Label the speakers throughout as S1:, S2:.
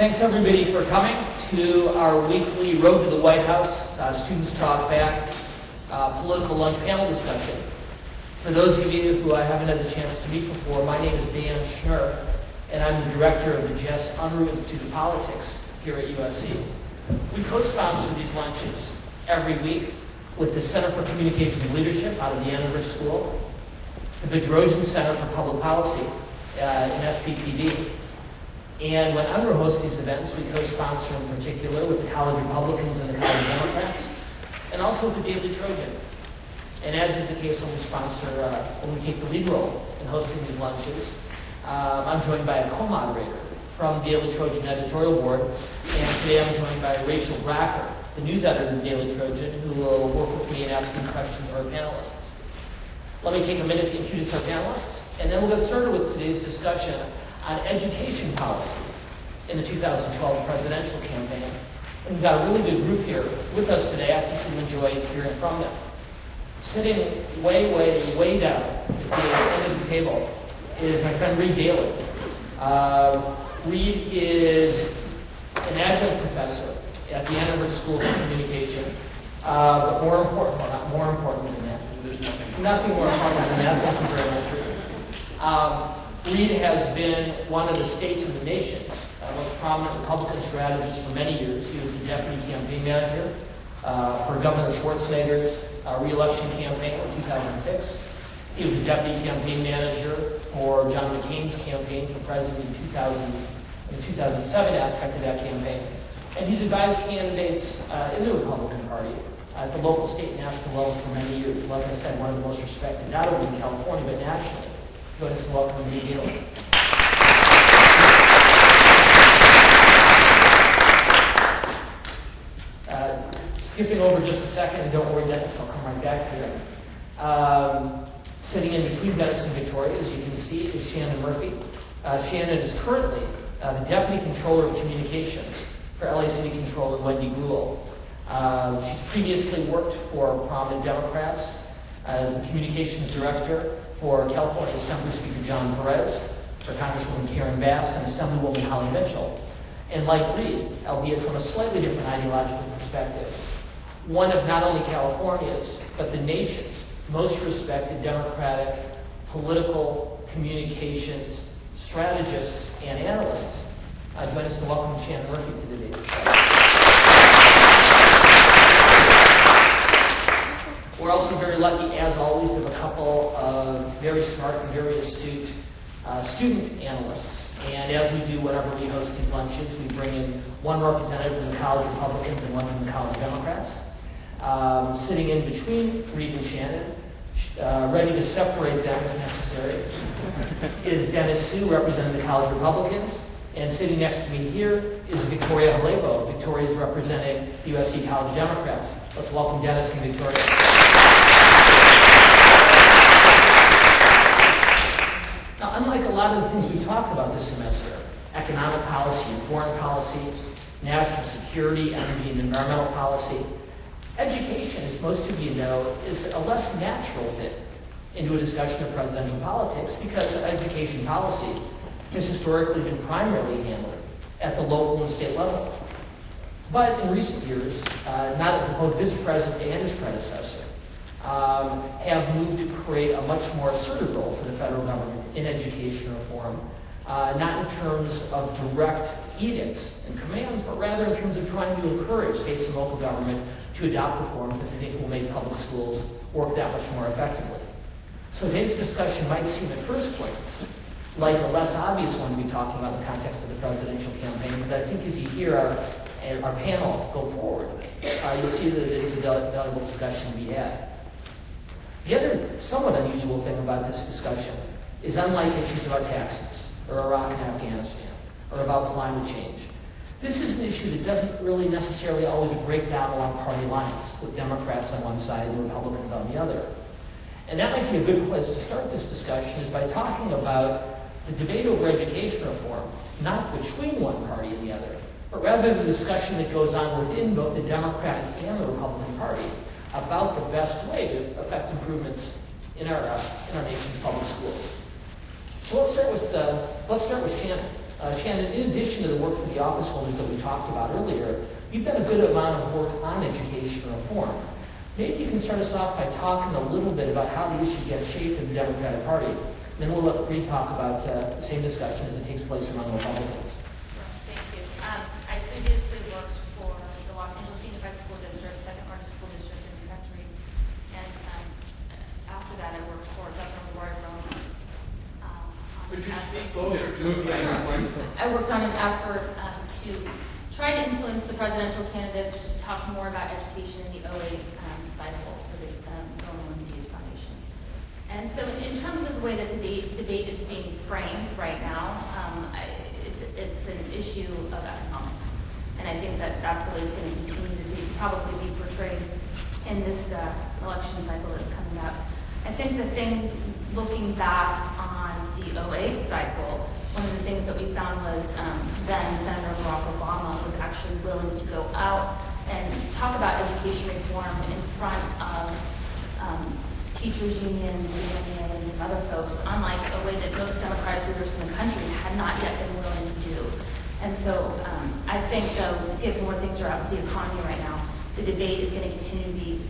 S1: Thanks everybody for coming to our weekly Road to the White House Students Talk Back political lunch panel discussion. For those of you who I haven't had the chance to meet before, my name is Dan Schnurr, and I'm the director of the Jess Unruh Institute of Politics here at USC. We co-sponsor these lunches every week with the Center for Communications and Leadership out of the Ann Arbor School, the Bedrosian Center for Public Policy in SPPD. And when Unruh hosts these events, we co-sponsor in particular with the College Republicans and the College Democrats, and also with the Daily Trojan. And as is the case when we sponsor, when we take the lead role in hosting these lunches, I'm joined by a co-moderator from the Daily Trojan editorial board, and today I'm joined by Rachel Bracker, the news editor of the Daily Trojan, who will work with me in asking questions of our panelists. Let me take a minute to introduce our panelists, and then we'll get started with today's discussion on education policy in the 2012 presidential campaign. And we've got a really good group here with us today. I think you'll enjoy hearing from them. Sitting way down at the end of the table is my friend Reed Daly. Reed is an adjunct professor at the Ann Arbor School of Communication. But more important, well, not more important than that. There's nothing more important than that. Thank you very much, Reed. Reed has been one of the state's and the nation's most prominent Republican strategists for many years. He was the deputy campaign manager for Governor Schwarzenegger's re-election campaign in 2006. He was the deputy campaign manager for John McCain's campaign for president in the 2007 aspect of that campaign. And he's advised candidates in the Republican Party at the local, state, and national level for many years. Like I said, one of the most respected, not only in California, but nationally. Join us in welcoming Reed Daly. Skipping over just a second, and don't worry, Dennis, I'll come right back to you. Sitting in between Dennis and Victoria, as you can see, is Shannon Murphy. Shannon is currently the Deputy Controller of Communications for LA City Controller Wendy Gruhl. She's previously worked for prominent Democrats as the Communications Director for California Assembly Speaker John Perez, for Congresswoman Karen Bass, and Assemblywoman Holly Mitchell. And like Reed, albeit from a slightly different ideological perspective, one of not only California's, but the nation's most respected Democratic political communications strategists and analysts. Join us to welcome Shannon Murphy to the debate. We're also very lucky, as always, to have a couple of very smart and very astute student analysts. And as we do whenever we host these lunches, we bring in one representative from the College Republicans and one from the College Democrats. Sitting in between Reed and Shannon, ready to separate them if necessary, is Dennis Sue, representing the College Republicans. And sitting next to me here is Victoria Halebo. Victoria is representing the USC College Democrats. Let's welcome Dennis and Victoria. Now, unlike a lot of the things we talked about this semester, economic policy and foreign policy, national security, energy and environmental policy, education, as most of you know, is a less natural fit into a discussion of presidential politics because education policy has historically been primarily handled at the local and state level. But in recent years, both this president and his predecessor have moved to create a much more assertive role for the federal government in education reform, not in terms of direct edicts and commands, but rather in terms of trying to encourage states and local government to adopt reforms that they think will make public schools work that much more effectively. So today's discussion might seem at first glance like a less obvious one to be talking about in the context of the presidential campaign, but I think as you hear our panel go forward, you'll see that it is a valuable discussion to be had. The other somewhat unusual thing about this discussion is, unlike issues about taxes, or Iraq and Afghanistan, or about climate change, this is an issue that doesn't really necessarily always break down along party lines, with Democrats on one side and Republicans on the other. And that might be a good place to start this discussion, is by talking about the debate over education reform, not between one party and the other, but rather the discussion that goes on within both the Democratic and the Republican Party about the best way to affect improvements in our nation's public schools. So let's start with Shannon. Shannon, in addition to the work for the office holders that we talked about earlier, you've done a good amount of work on education reform. Maybe you can start us off by talking a little bit about how the issue gets shaped in the Democratic Party. Then we'll let Reed talk about the same discussion as it takes place among Republicans.
S2: Thank you. I previously worked for the Los Angeles Unified School District, second largest school district in the country. And after that, I worked for Governor Roy Roman.
S3: Could you speak closer to the microphone?
S2: I worked on an effort to try to influence the presidential candidates to talk more about education in the 08 cycle for the Bill and Melinda Gates Foundation. And so in terms of the way that the debate is being framed right now, it's an issue of economics. And I think that that's the way it's going to continue to probably be portrayed in this election cycle that's coming up. I think the thing, looking back on the 08 cycle, one of the things that we found was then Senator Barack Obama was actually willing to go out and talk about education reform in front of teachers' unions and other folks, unlike a way that most Democratic leaders in the country had not yet been willing to do. And so I think, though, if more things are out with the economy right now, the debate is going to continue to be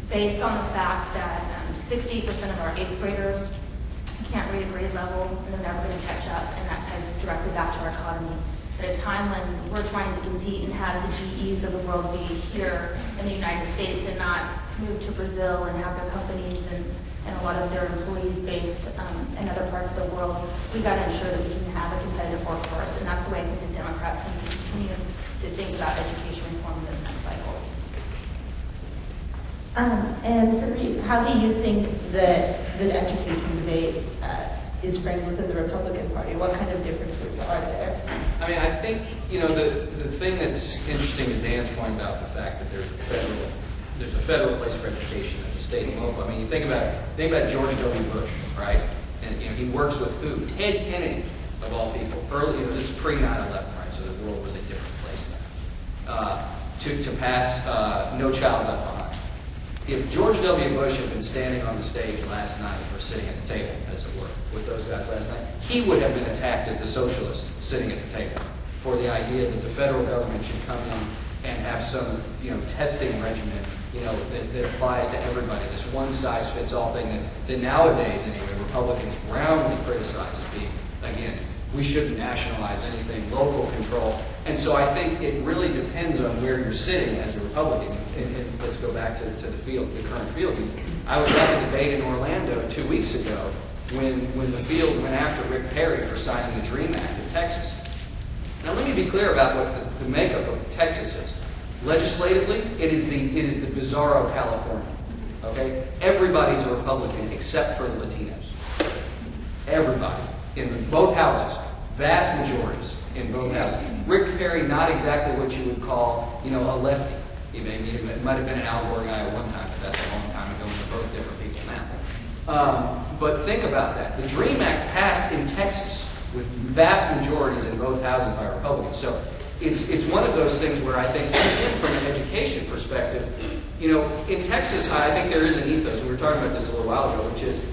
S2: based on the fact that 68% of our 8th graders can't read at grade level, and they're never going to catch up, and that ties directly back to our economy. At a time when we're trying to compete and have the GEs of the world be here in the United States and not move to Brazil and have their companies and a lot of their employees based in other parts of the world, we've got to ensure that we can have a competitive workforce, and that's the way I think the Democrats need to continue to think about education reform in this next cycle.
S4: And for you, how do you think that the education debate is framed within the Republican Party? What kind of differences are there?
S3: I mean, I think, the thing that's interesting to Dan's point about the fact that there's a federal place for education, there's a state and local. I mean, you think about George W. Bush, right? And he works with who? Ted Kennedy, of all people. Early, this is pre 9/11, right? So the world was a different place then. To pass No Child Left Behind. If George W. Bush had been standing on the stage last night, or sitting at the table, as it were, with those guys last night, he would have been attacked as the socialist sitting at the table for the idea that the federal government should come in and have some, testing regimen, that applies to everybody. This one-size-fits-all thing that nowadays, anyway, Republicans roundly criticize as being, again, we shouldn't nationalize anything, local control. And so I think it really depends on where you're sitting as a Republican. And let's go back to the field, the current field. I was at the debate in Orlando 2 weeks ago when the field went after Rick Perry for signing the DREAM Act in Texas. Now let me be clear about what the makeup of Texas is. Legislatively, it is the bizarro California. Okay? Everybody's a Republican except for the Latinos. Everybody. In both houses. Vast majorities in both houses. Rick Perry, not exactly what you would call, a lefty. It might have been an Al Gore guy at one time, but that's a long time ago, and they're both different people now. But think about that. The DREAM Act passed in Texas with vast majorities in both houses by Republicans. So it's one of those things where I think, from an education perspective, in Texas, I think there is an ethos. We were talking about this a little while ago, which is,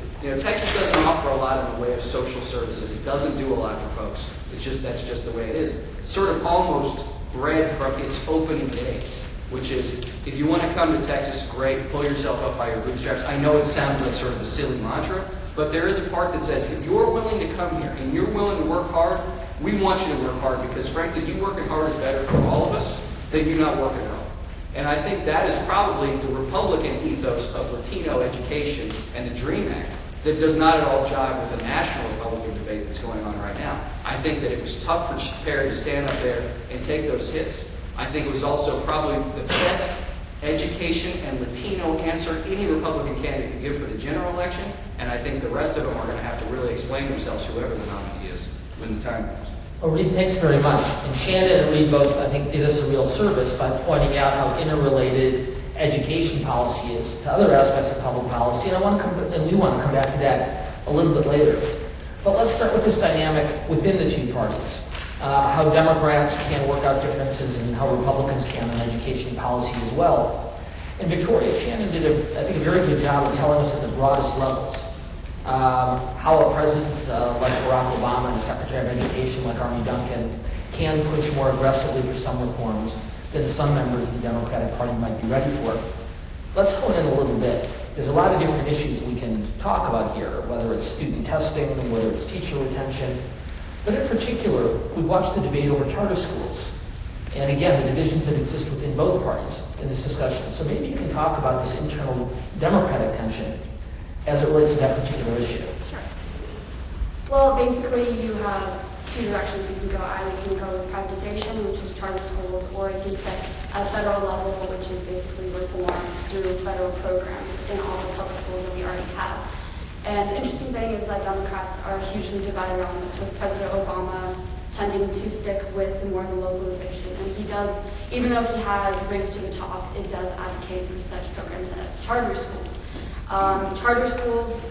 S3: Texas doesn't offer a lot in the way of social services. It doesn't do a lot for folks. That's just the way it is. It's sort of almost bred from its opening days, which is, if you want to come to Texas, great, pull yourself up by your bootstraps. I know it sounds like sort of a silly mantra, but there is a part that says, if you're willing to come here and you're willing to work hard, we want you to work hard because, frankly, you working hard is better for all of us than you not working hard. And I think that is probably the Republican ethos of Latino education and the DREAM Act that does not at all jive with the national Republican debate that's going on right now. I think that it was tough for Perry to stand up there and take those hits. I think it was also probably the best education and Latino answer any Republican candidate could give for the general election, and I think the rest of them are going to have to really explain themselves, whoever the nominee is, when the time comes.
S1: Well, Reed, thanks very much. And Shannon and Reed both, I think, did us a real service by pointing out how interrelated education policy is to other aspects of public policy, and we want to come back to that a little bit later. But let's start with this dynamic within the two parties. How Democrats can work out differences and how Republicans can on education policy as well. And Victoria, Shannon did, I think, a very good job of telling us at the broadest levels how a president like Barack Obama and a Secretary of Education like Arne Duncan can push more aggressively for some reforms than some members of the Democratic Party might be ready for. Let's hone in a little bit. There's a lot of different issues we can talk about here, whether it's student testing, whether it's teacher retention. But in particular, we watched the debate over charter schools. And again, the divisions that exist within both parties in this discussion. So maybe you can talk about this internal Democratic tension as it relates to that particular issue.
S5: Sure. Well, basically, you have two directions you can go. Either you can go with privatization, which is charter schools, or you can set at federal level, which is basically reform through federal programs in all the public schools that we already have. And the interesting thing is that Democrats are hugely divided on this, with President Obama tending to stick with more the localization. And he does, even though he has raised to the top, it does advocate for such programs as charter schools. Charter schools,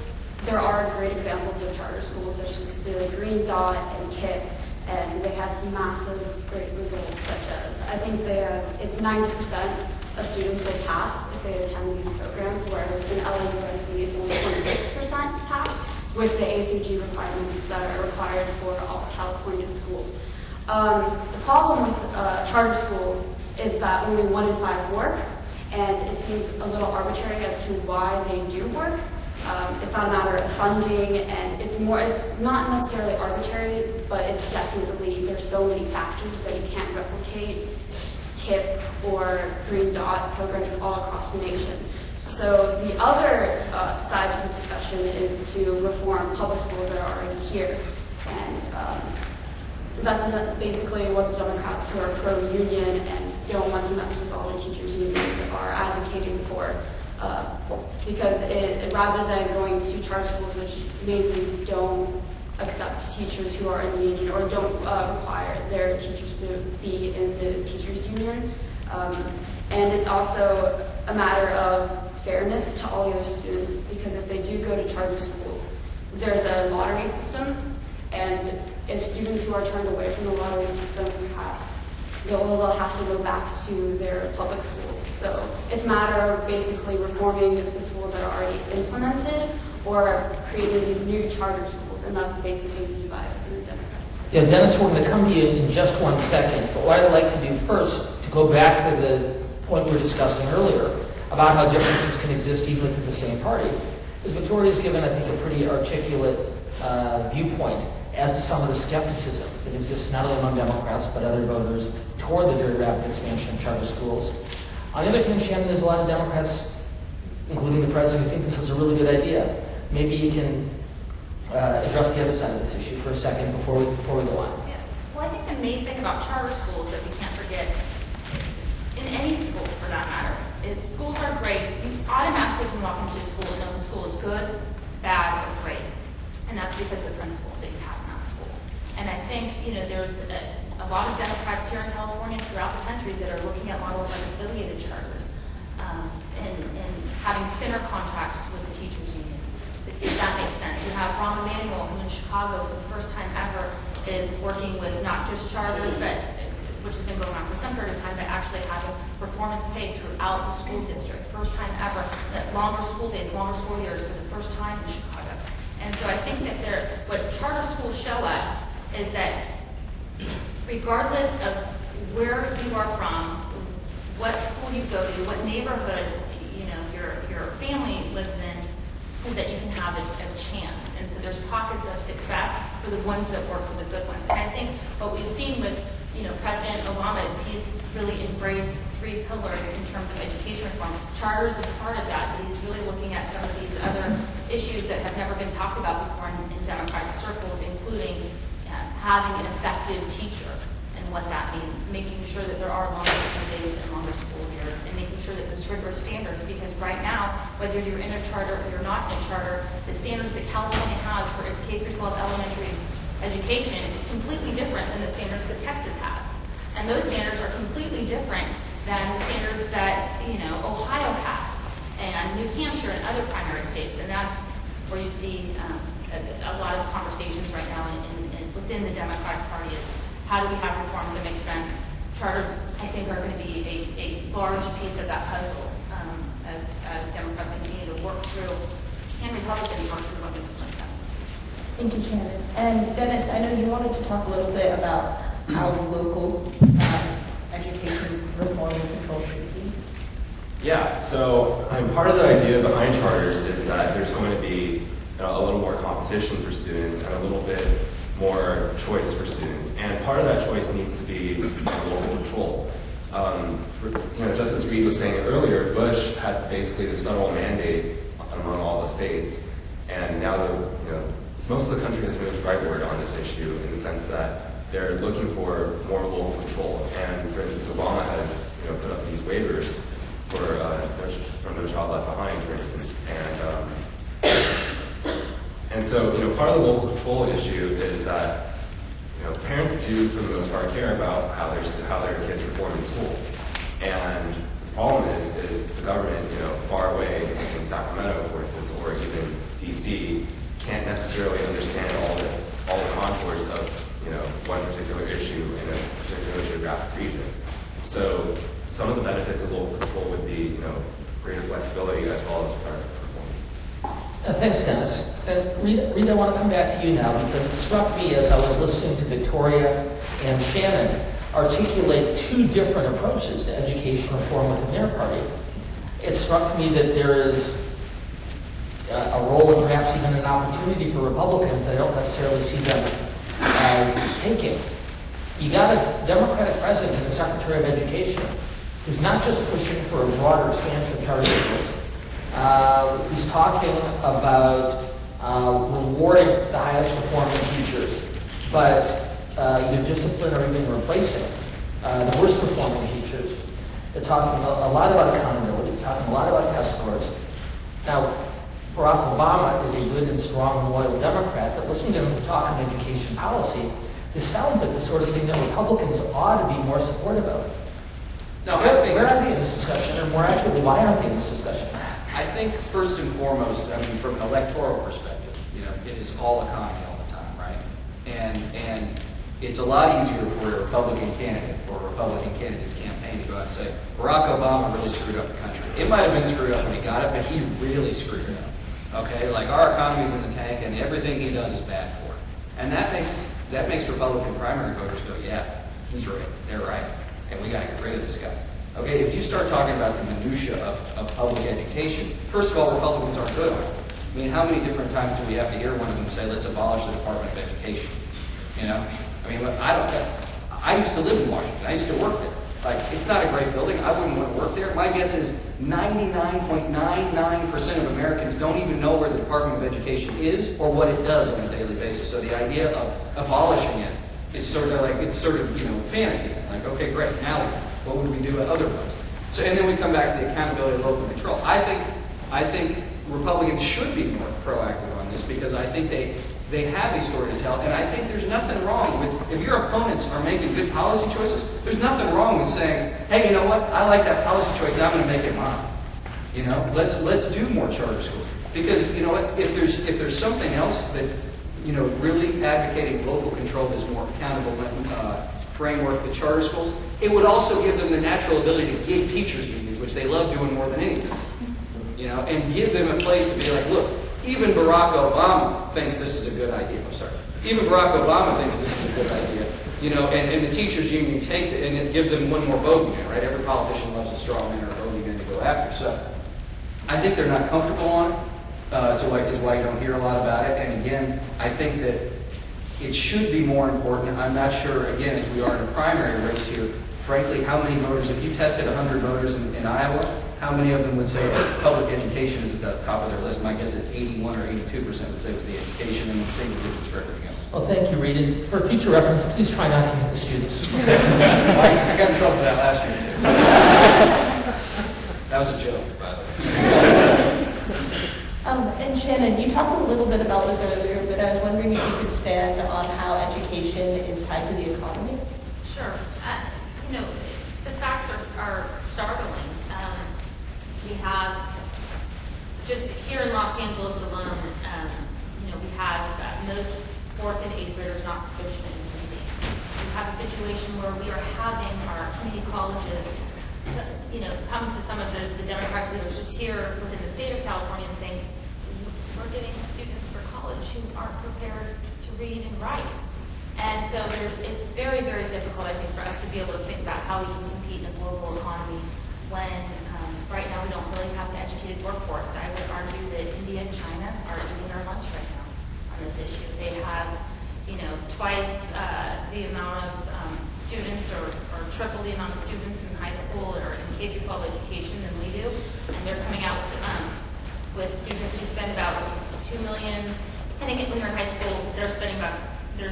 S5: there are great examples of charter schools, such as the Green Dot and KIPP, and they have massive, great results, such as, I think it's 90% of students will pass if they attend these programs, whereas in LAUSD it's only 26% pass with the A through G requirements that are required for all California schools. The problem with charter schools is that only 1 in 5 work, and it seems a little arbitrary as to why they do work. It's not a matter of funding, and it's not necessarily arbitrary, but it's definitely, there's so many factors that you can't replicate KIPP or Green Dot programs all across the nation. So the other side to the discussion is to reform public schools that are already here. And that's basically what the Democrats who are pro-union and don't want to mess with all the teachers' unions are advocating for. Because rather than going to charter schools, which maybe don't accept teachers who are in the union or don't require their teachers to be in the teachers' union. And it's also a matter of fairness to all the other students, because if they do go to charter schools, there's a lottery system, and if students who are turned away from the lottery system, perhaps they'll have to go back to their public schools. So it's a matter of basically reforming the schools that are already implemented or creating these new charter schools, and that's basically the divide in the Democratic Party.
S1: Yeah, Dennis, we're going to come to you in just one second, but what I'd like to do first, to go back to the point we were discussing earlier about how differences can exist even within the same party, is Victoria's given, I think, a pretty articulate viewpoint as to some of the skepticism that exists not only among Democrats but other voters toward the very rapid expansion of charter schools. On the other hand, Shannon, there's a lot of Democrats, including the president, who think this is a really good idea. Maybe you can address the other side of this issue for a second before we go on.
S2: Yeah. Well, I think the main thing about charter schools that we can't forget, in any school for that matter, is schools are great. You automatically can walk into a school and know the school is good, bad, or great. And that's because of the principal that you have in that school. And I think, there's a lot of Democrats here in California and throughout the country that are looking at models like affiliated charters and having thinner contracts with the teachers' unions to see if that makes sense. You have Rahm Emanuel, who in Chicago for the first time ever is working with not just charters, but which has been going on for some period of time, but actually having performance pay throughout the school district. First time ever, that longer school days, longer school years for the first time in Chicago. And so I think that what charter schools show us is that regardless of where you are from, what school you go to, what neighborhood your family lives in, is that you can have a chance. And so there's pockets of success for the ones that work for the good ones. And I think what we've seen with President Obama is he's really embraced 3 pillars in terms of education reform. Charters is part of that, but he's really looking at some of these other issues that have never been talked about before in Democratic circles, including having an effective teacher and what that means, making sure that there are longer school days and longer school years, and making sure that there's rigorous standards, because right now, whether you're in a charter or you're not in a charter, the standards that California has for its K-12 elementary education is completely different than the standards that Texas has. And those standards are completely different than the standards that, Ohio has, and New Hampshire and other primary states. And that's where you see a lot of conversations right now within the Democratic Party is how do we have reforms that make sense? Charters, I think, are going to be a large piece of that puzzle as Democrats continue to work through and Republican version of what makes the most sense.
S4: Thank you, Shannon. And Dennis, I know you wanted to talk a little bit about how local education reform and control should be.
S6: Yeah, so part of the idea behind charters is that there's going to be a little more competition for students and a little bit more choice for students. And part of that choice needs to be local control. Just as Reed was saying earlier, Bush had basically this federal mandate among all the states, and now most of the country has moved rightward on this issue in the sense that they're looking for more local control. And for instance, Obama has put up these waivers for No Child Left Behind, for instance, and so part of the local control issue is that parents do, for the most part, care about how their kids perform in school. And the problem is the government, far away in Sacramento, for instance, or even DC, can't necessarily understand all the contours of one particular issue in a particular geographic region. So some of the benefits of local control would be greater flexibility as well as better performance.
S1: Thanks, Dennis. Reed, I want to come back to you now because it struck me as I was listening to Victoria and Shannon articulate two different approaches to education reform within their party. It struck me that there is a role and perhaps even an opportunity for Republicans that I don't necessarily see them taking. You got a Democratic president and a Secretary of Education who's not just pushing for a broader expansion of charter schools, who's talking about rewarding the highest performing teachers, but either discipline or even replacing the worst performing teachers. They're talking a lot about accountability, talking a lot about test scores. Now, Barack Obama is a good and strong and loyal Democrat, but listening to him talk on education policy, this sounds like the sort of thing that Republicans ought to be more supportive of.
S3: No,
S1: Where are they in this discussion, or more accurately, why aren't they in this discussion?
S3: I think first and foremost, from an electoral perspective, it is all economy all the time, right? And it's a lot easier for a Republican candidate or a Republican candidate's campaign to go out and say, Barack Obama really screwed up the country. It might have been screwed up when he got it, but he really screwed it up. Okay, like our economy's in the tank, and everything he does is bad for it. And that makes Republican primary voters go, yeah, he's right, they're right, and we got to get rid of this guy. Okay, if you start talking about the minutia of public education, first of all, Republicans aren't good on it. I mean, how many different times do we have to hear one of them say, let's abolish the Department of Education? I mean, I used to live in Washington. I used to work there. Like, it's not a great building. I wouldn't want to work there. My guess is 99.99% of Americans don't even know where the Department of Education is or what it does on a daily basis. So the idea of abolishing it is sort of fantasy. Like, okay, great. Now what would we do otherwise? So, and then we come back to the accountability of local control. I think Republicans should be more proactive on this because I think they have a story to tell, and I think there's nothing wrong with, if your opponents are making good policy choices, there's nothing wrong with saying, hey, you know what, I like that policy choice, now I'm going to make it mine. Let's do more charter schools. Because, you know what, if there's something else that, really advocating local control, this more accountable framework, the charter schools, it would also give them the natural ability to give teachers unions, which they love doing more than anything. And give them a place to be like, look, even Barack Obama thinks this is a good idea. I'm sorry. Even Barack Obama thinks this is a good idea. And the teachers union takes it, and it gives them one more vote unit, right? Every politician loves a straw man or a vote unit to go after. So I think they're not comfortable on it. So is why you don't hear a lot about it. And again, I think that it should be more important. I'm not sure, again, as we are in a primary race here, frankly, how many voters, if you tested 100 voters in Iowa, how many of them would say that public education is at the top of their list? My guess is 81 or 82% would say it was the education, and then single digits for everything else.
S1: Well, thank you, Reed. And for future reference, please try not to hit the students.
S3: I got in trouble for that last year. That was a joke, by the way.
S4: And Shannon, you talked a little bit about this earlier, but I was wondering if you could expand on how education is tied to the economy.
S2: Sure. The facts are startling. We have, just here in Los Angeles alone, we have most 4th and 8th graders not proficient in reading. We have a situation where we are having our community colleges, come to some of the Democratic leaders just here within the state of California and saying, we're getting students for college who aren't prepared to read and write. And so it's very, very difficult, I think, for us to be able to think about how we can compete in a global economy when right now we don't really have an educated workforce. I would argue that India and China are eating our lunch right now on this issue. They have, twice the amount of students or triple the amount of students in high school or in K-12 education than we do. And they're coming out with students who spend about 2 million, I think when they're in high school, there's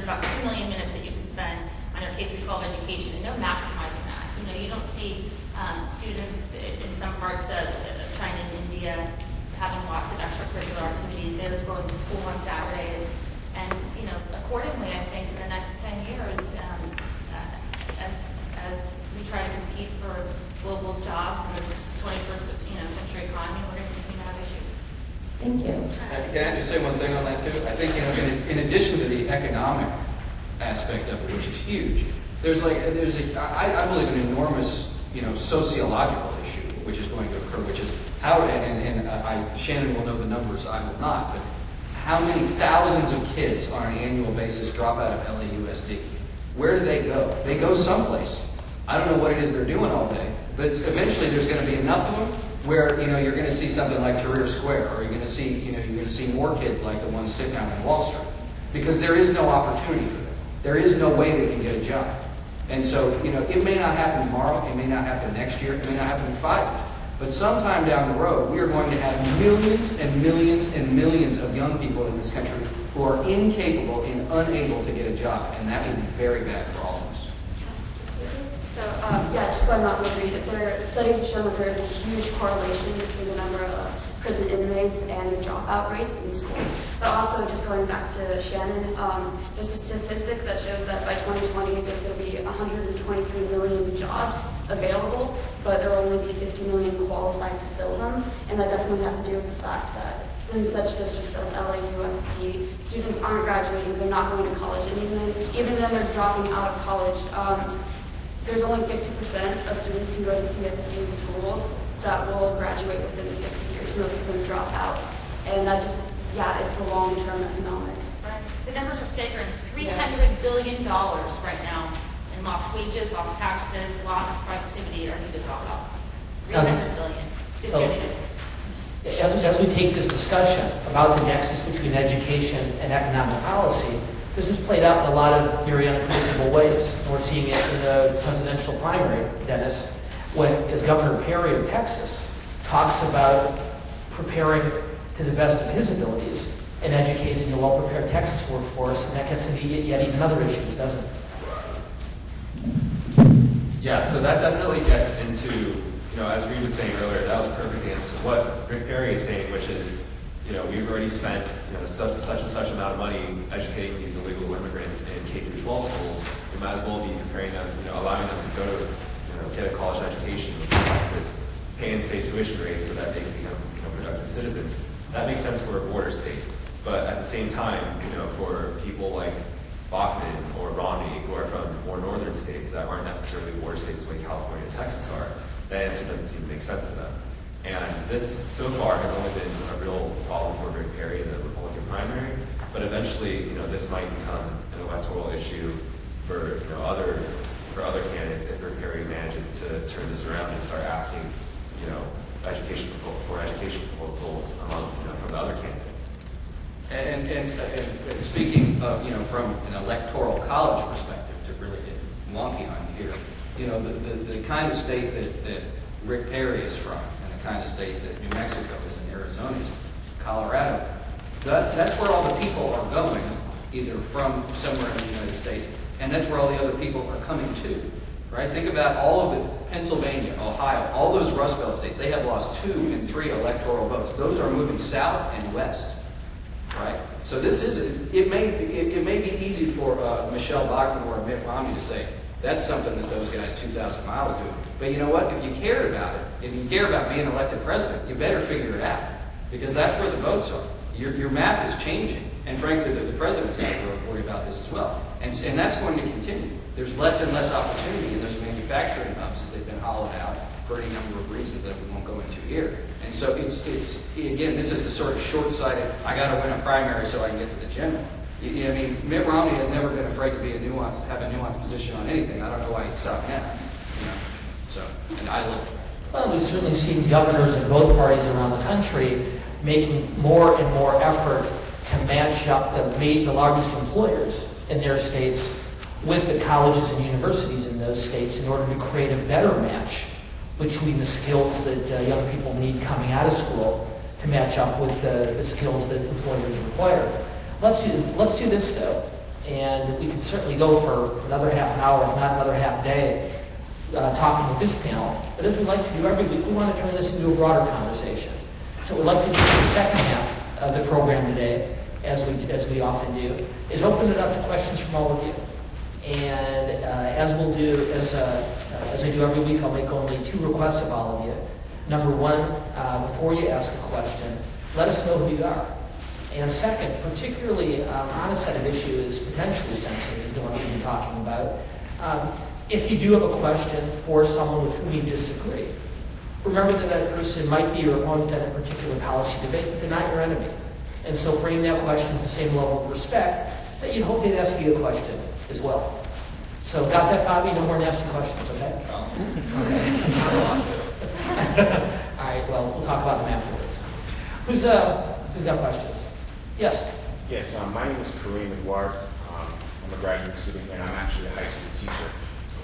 S2: about 2 million minutes that you can spend on your K-12 education, and they're maximizing that. You don't see students in some parts of China and India having lots of extracurricular activities. They're going to school on Saturdays. And, accordingly, I think in the next 10 years, as we try to compete for global jobs in this 21st century economy, we're going to continue to have issues.
S4: Thank you.
S3: Can I just say one thing on that too? I think in addition to the economic aspect of it, which is huge, I believe an enormous sociological issue which is going to occur, which is how Shannon will know the numbers, I will not, but how many thousands of kids on an annual basis drop out of LAUSD? Where do they go? They go someplace. I don't know what it is they're doing all day, but eventually there's going to be enough of them where you're going to see something like Tahrir Square, or you're going to see more kids like the ones sitting down in Wall Street, because there is no opportunity for them. There is no way they can get a job, and so it may not happen tomorrow, it may not happen next year, it may not happen in 5 years, but sometime down the road we are going to have millions and millions and millions of young people in this country who are incapable and unable to get a job, and that would be very bad for all of us.
S5: So, just going off of read, there are studies have shown that there is a huge correlation between the number of prison inmates and the dropout rates in schools. But also, just going back to Shannon, there's a statistic that shows that by 2020, there's going to be 123 million jobs available, but there will only be 50 million qualified to fill them. And that definitely has to do with the fact that in such districts as LAUSD, students aren't graduating, they're not going to college. And even then there's dropping out of college. There's only 50% of students who go to CSU schools that will graduate within 6 years. Most of them drop out. And that just, it's the long-term economic.
S2: Right. The numbers are staggering. $300 billion right now in lost wages, lost taxes, lost productivity are due to dropouts. $300 billion. Just
S1: As we take this discussion about the nexus between education and economic policy, this is played out in a lot of very unpredictable ways. We're seeing it in the presidential primary, Dennis, as Governor Perry of Texas talks about preparing to the best of his abilities an educated and well-prepared Texas workforce, and that gets into yet even other issues, doesn't it?
S6: Yeah, so that definitely gets into, as Reed was saying earlier, that was a perfect answer. What Rick Perry is saying, which is, we've already spent such and such amount of money educating these illegal immigrants in K-12 schools. We might as well be preparing them, allowing them to go to, get a college education in Texas, pay in-state tuition rates so that they can become, productive citizens. That makes sense for a border state, but at the same time, for people like Bachman or Romney, who are from more northern states that aren't necessarily border states the way California and Texas are, that answer doesn't seem to make sense to them. And this, so far, has only been a real problem for Rick Perry in the Republican primary, but eventually, this might become an electoral issue for, other candidates if Rick Perry manages to turn this around and start asking, education proposals from the other candidates.
S3: And speaking of, from an electoral college perspective, to really get wonky on you here, the kind of state that Rick Perry is from, and the kind of state that New Mexico is and Arizona is, Colorado, that's where all the people are going, either from somewhere in the United States, and that's where all the other people are coming to, right? Think about all of it, Pennsylvania, Ohio, all those Rust Belt states, they have lost 2 and 3 electoral votes. Those are moving south and west, right? So this is, it may be easy for Michelle Bachmann or Mitt Romney to say, that's something that those guys 2,000 miles do. But you know what? If you cared about it, if you care about being elected president, you better figure it out, because that's where the votes are. Your map is changing, and frankly, the president's got to worry about this as well. And that's going to continue. There's less and less opportunity in those manufacturing hubs as they've been hollowed out for any number of reasons that we won't go into here. And so it's again, this is the sort of short-sighted, I got to win a primary so I can get to the general. I mean, Mitt Romney has never been afraid to be have a nuanced position on anything. I don't know why he'd stop now. So, and I look.
S1: Well, we've certainly seen governors in both parties around the country making more and more effort to match up the largest employers in their states with the colleges and universities in those states in order to create a better match between the skills that young people need coming out of school to match up with the skills that employers require. Let's do this though, and we can certainly go for another half an hour, if not another half day, talking with this panel. But as we like to do every week, we want to turn this into a broader conversation. So what we'd like to do in the second half of the program today, as we often do, is open it up to questions from all of you. And as we'll do, as I do every week, I'll make only 2 requests of all of you. Number one, before you ask a question, let us know who you are. And second, particularly on a set of issues potentially sensitive as the ones we've been talking about, if you do have a question for someone with whom you disagree, remember that that person might be your opponent in a particular policy debate, but they're not your enemy. And so frame that question with the same level of respect that you'd hope they'd ask you a question as well. So got that, Bobby? No more nasty questions, okay? Okay. All right, well, we'll talk about them afterwards. Who's got questions? Yes?
S7: Yes, my name is Kareem Edward. I'm a graduate student, and I'm actually a high school teacher.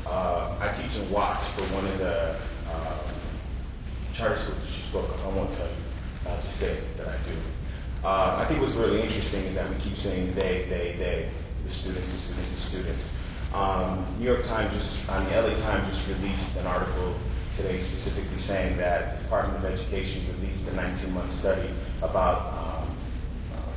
S7: I teach in Watts for one of the charter schools that you spoke of. I won't tell you, I'll just say that I do. I think what's really interesting is that we keep saying they, the students. New York Times the LA Times just released an article today specifically saying that the Department of Education released a 19-month study about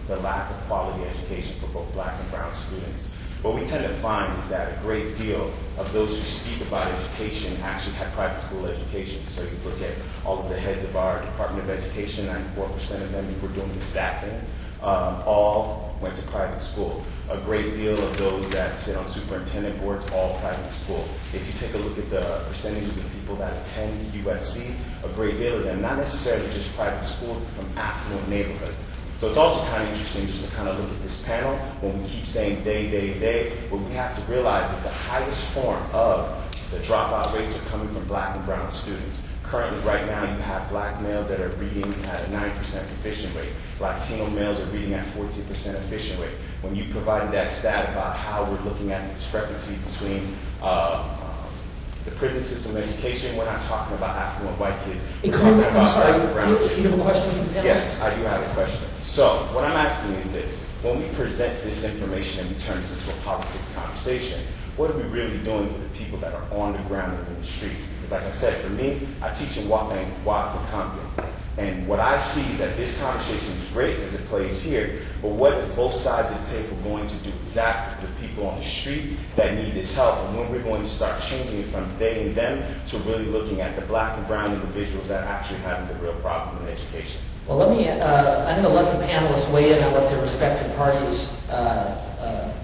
S7: the lack of quality education for both black and brown students. What we tend to find is that a great deal of those who speak about education actually had private school education. So you look at all of the heads of our Department of Education, 94% of them, if we're doing the stat thing, all went to private school. A great deal of those that sit on superintendent boards, all private school. If you take a look at the percentages of people that attend USC, a great deal of them, not necessarily just private schools, but from affluent neighborhoods. So it's also kind of interesting just to kind of look at this panel when we keep saying they, but we have to realize that the highest form of the dropout rates are coming from black and brown students. Currently, right now, you have black males that are reading at a 9% efficient rate. Latino males are reading at 14% efficient rate. When you provided that stat about how we're looking at the discrepancy between the prison system and education, we're not talking about affluent white kids. We're talking about black and brown kids.
S1: You have a question from the panel?
S7: Yes, I do have a question. So what I'm asking is this. When we present this information and we turn this into a politics conversation, what are we really doing for the people that are on the ground and in the streets? Because like I said, for me, I teach in Watts and Compton. And what I see is that this conversation is great as it plays here, but what is both sides of the table going to do exactly for the people on the streets that need this help, and when we're going to start changing it from they and them to really looking at the black and brown individuals that are actually having the real problem in education?
S1: Well, I'm going to let the panelists weigh in on what their respective parties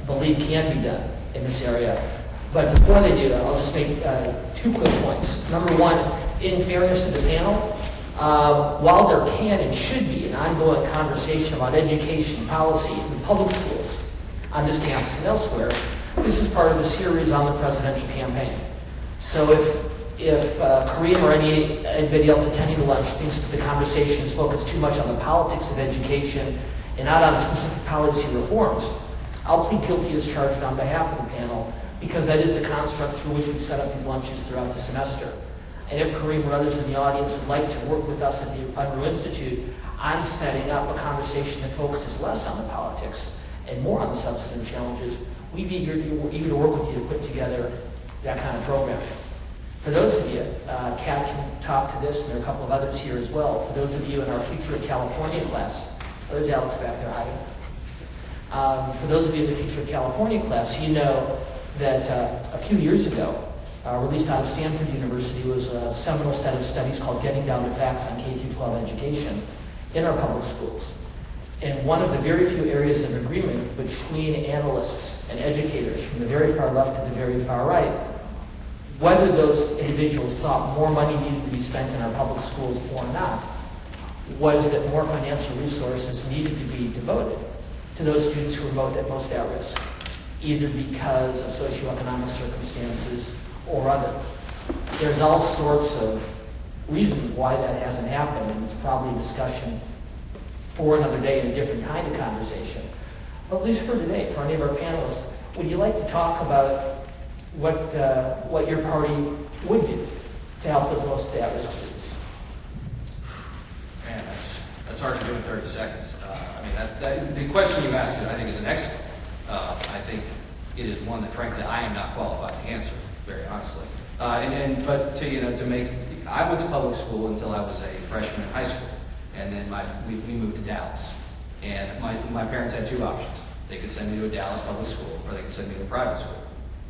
S1: believe can be done in this area. But before they do that, I'll just make 2 quick points. Number one, in fairness to the panel, while there can and should be an ongoing conversation about education policy in the public schools on this campus and elsewhere, this is part of a series on the presidential campaign. So if Kareem or anybody else attending the lunch thinks that the conversation is focused too much on the politics of education and not on specific policy reforms, I'll plead guilty as charged on behalf of the panel, because that is the construct through which we set up these lunches throughout the semester. And if Kareem or others in the audience would like to work with us at the Unruh Institute on setting up a conversation that focuses less on the politics and more on the substantive challenges, we'd be eager to work with you to put together that kind of programming. For those of you, Kat can talk to this, and there are a couple of others here as well. For those of you in our Future of California class, there's Alex back there hiding. For those of you in the Future of California class, you know that a few years ago, released out of Stanford University was a seminal set of studies called Getting Down to Facts on K-12 Education in our public schools. And one of the very few areas of agreement between analysts and educators from the very far left to the very far right whether those individuals thought more money needed to be spent in our public schools or not, was that more financial resources needed to be devoted to those students who were most at risk, either because of socioeconomic circumstances or other. There's all sorts of reasons why that hasn't happened, and it's probably a discussion for another day in a different kind of conversation. But at least for today, for any of our panelists, would you like to talk about what your party would do to help those most at-risk students?
S3: Man, that's hard to do in 30 seconds. The question you asked, I think, is an excellent. I think it is one that, frankly, I am not qualified to answer, very honestly. I went to public school until I was a freshman in high school, and then we moved to Dallas. And my parents had two options. They could send me to a Dallas public school, or they could send me to a private school.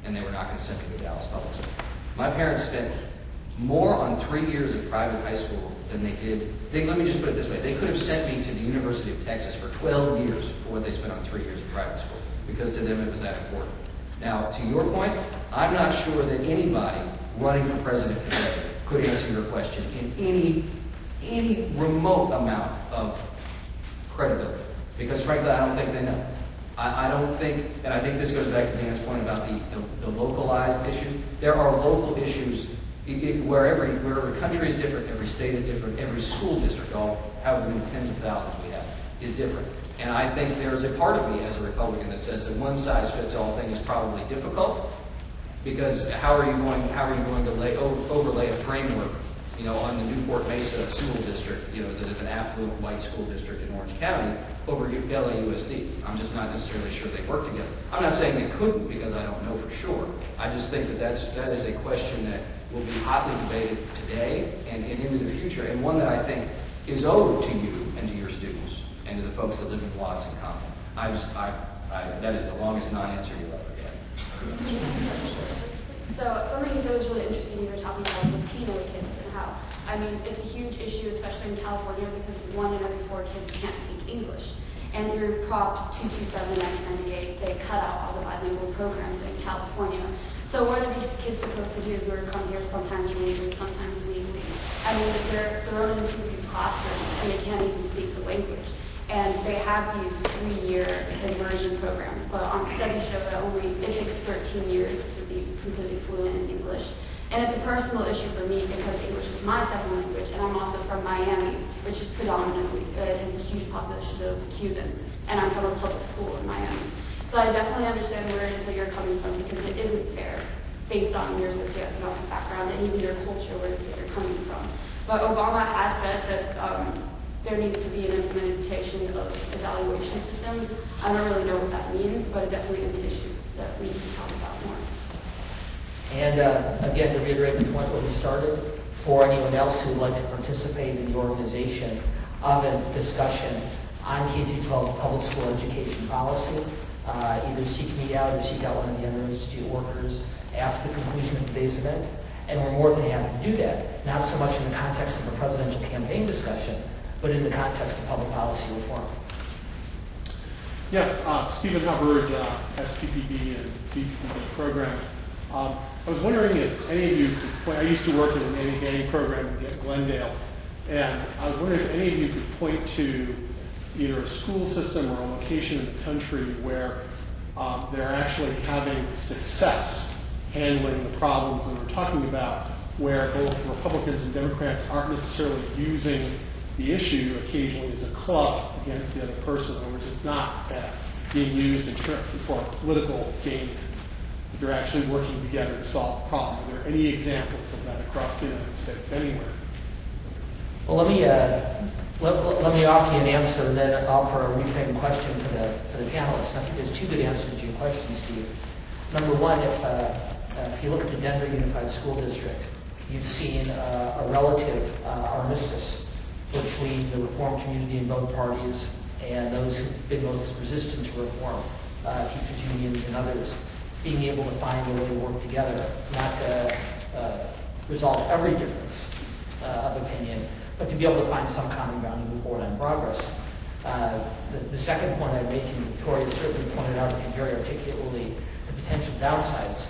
S3: And they were not going to send me to a Dallas public school. My parents spent more on 3 years of private high school than they did. Let me just put it this way. They could have sent me to the University of Texas for 12 years for what they spent on 3 years of private school, because to them it was that important. Now, to your point, I'm not sure that anybody running for president today could answer your question in any remote amount of credibility. Because frankly, I don't think they know. I don't think, and I think this goes back to Dan's point about the localized issue. There are local issues where every country is different, every state is different, every school district, however many tens of thousands we have, is different. And I think there's a part of me as a Republican that says that one-size-fits-all thing is probably difficult, because how are you going to overlay a framework, on the Newport Mesa school district, that is an affluent white school district in Orange County, over LAUSD. I'm just not necessarily sure they work together. I'm not saying they couldn't, because I don't know for sure. I just think that is a question that will be hotly debated today and into the future, and one that I think is owed to you and to your students and to the folks that live in Watts and Compton. That is the longest non-answer you'll ever get.
S5: So something you said was really interesting. You were talking about Latino kids and how, it's a huge issue, especially in California, because 1 in every 4 kids can't speak English. And through Prop 227 1998, they cut out all the bilingual programs in California. So what are these kids supposed to do who are come here sometimes legally, sometimes legally? They're thrown into these classrooms and they can't even speak the language. And they have these 3-year immersion programs, but on studies show that it takes 13 years to be completely fluent in English. And it's a personal issue for me because English is my second language, and I'm also from Miami, which is predominantly, it has a huge population of Cubans, and I'm from a public school in Miami. So I definitely understand where it is that you're coming from, because it isn't fair based on your socioeconomic background and even your culture, where it is that you're coming from. But Obama has said that there needs to be an implementation of evaluation systems. I don't really know what that means, but it definitely is an issue that we need to talk about more.
S1: And again, to reiterate the point where we started, for anyone else who would like to participate in the organization of a discussion on K-12 public school education policy, either seek me out or seek out one of the other institute workers after the conclusion of today's event. And we're more than happy to do that, not so much in the context of a presidential campaign discussion, but in the context of public policy reform.
S8: Yes, Stephen Hubbard, SPPB and DPP program. I was wondering if any of you could point, I used to work in an NAA program in Glendale, and I was wondering if any of you could point to either a school system or a location in the country where they're actually having success handling the problems that we're talking about, where both Republicans and Democrats aren't necessarily using the issue occasionally as a club against the other person, in other words, it's not being used for political gain. They're actually working together to solve the problem. Are there any examples of that across the United States, anywhere?
S1: Well, let me offer you an answer and then offer a reframed question for the panelists. I think there's 2 good answers to your question, Steve. Number one, if you look at the Denver Unified School District, you've seen a relative armistice between the reform community in both parties and those who've been most resistant to reform, teachers unions and others, being able to find a way to work together, not to resolve every difference of opinion, but to be able to find some common ground and move forward on progress. The second point I'd make, and Victoria certainly pointed out, I think very articulately, the potential downsides